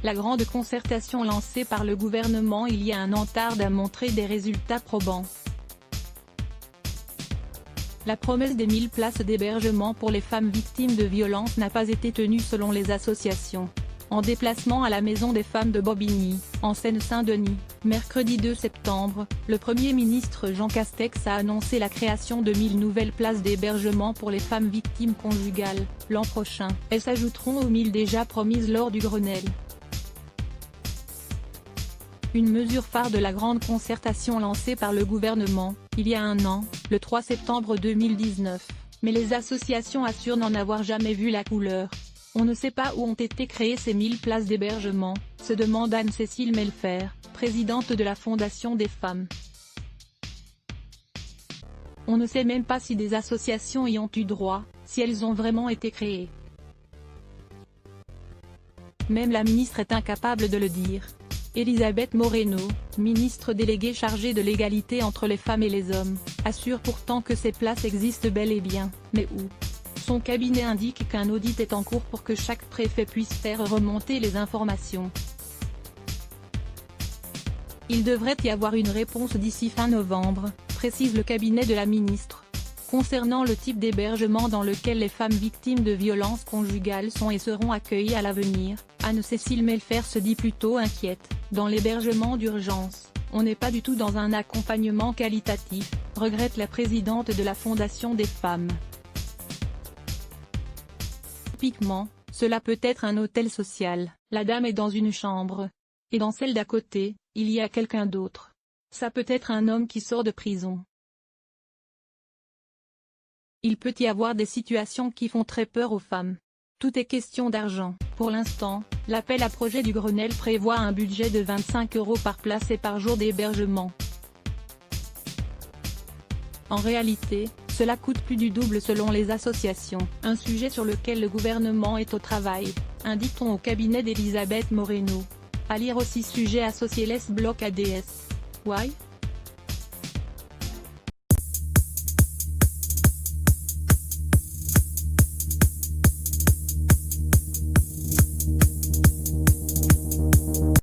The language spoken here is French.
La grande concertation lancée par le gouvernement il y a un an tarde à montrer des résultats probants. La promesse des 1000 places d'hébergement pour les femmes victimes de violences n'a pas été tenue selon les associations. En déplacement à la Maison des femmes de Bobigny, en Seine-Saint-Denis, mercredi 2 septembre, le Premier ministre Jean Castex a annoncé la création de 1000 nouvelles places d'hébergement pour les femmes victimes conjugales, l'an prochain. Elles s'ajouteront aux 1000 déjà promises lors du Grenelle. Une mesure phare de la grande concertation lancée par le gouvernement, il y a un an, le 3 septembre 2019, mais les associations assurent n'en avoir jamais vu la couleur. On ne sait pas où ont été créées ces 1000 places d'hébergement, se demande Anne-Cécile Melfer, présidente de la Fondation des femmes. On ne sait même pas si des associations y ont eu droit, si elles ont vraiment été créées. Même la ministre est incapable de le dire. Elisabeth Moreno, ministre déléguée chargée de l'égalité entre les femmes et les hommes, assure pourtant que ces places existent bel et bien, mais où? Son cabinet indique qu'un audit est en cours pour que chaque préfet puisse faire remonter les informations. Il devrait y avoir une réponse d'ici fin novembre, précise le cabinet de la ministre. Concernant le type d'hébergement dans lequel les femmes victimes de violences conjugales sont et seront accueillies à l'avenir, Anne-Cécile Melfer se dit plutôt inquiète. Dans l'hébergement d'urgence, on n'est pas du tout dans un accompagnement qualitatif, regrette la présidente de la Fondation des femmes. Typiquement, cela peut être un hôtel social, la dame est dans une chambre. Et dans celle d'à côté, il y a quelqu'un d'autre. Ça peut être un homme qui sort de prison. Il peut y avoir des situations qui font très peur aux femmes. Tout est question d'argent. Pour l'instant, l'appel à projet du Grenelle prévoit un budget de 25 € par place et par jour d'hébergement. En réalité, cela coûte plus du double selon les associations, un sujet sur lequel le gouvernement est au travail, indique-t-on au cabinet d'Elisabeth Moreno. À lire aussi sujet associé Les Blocs ADS. Why?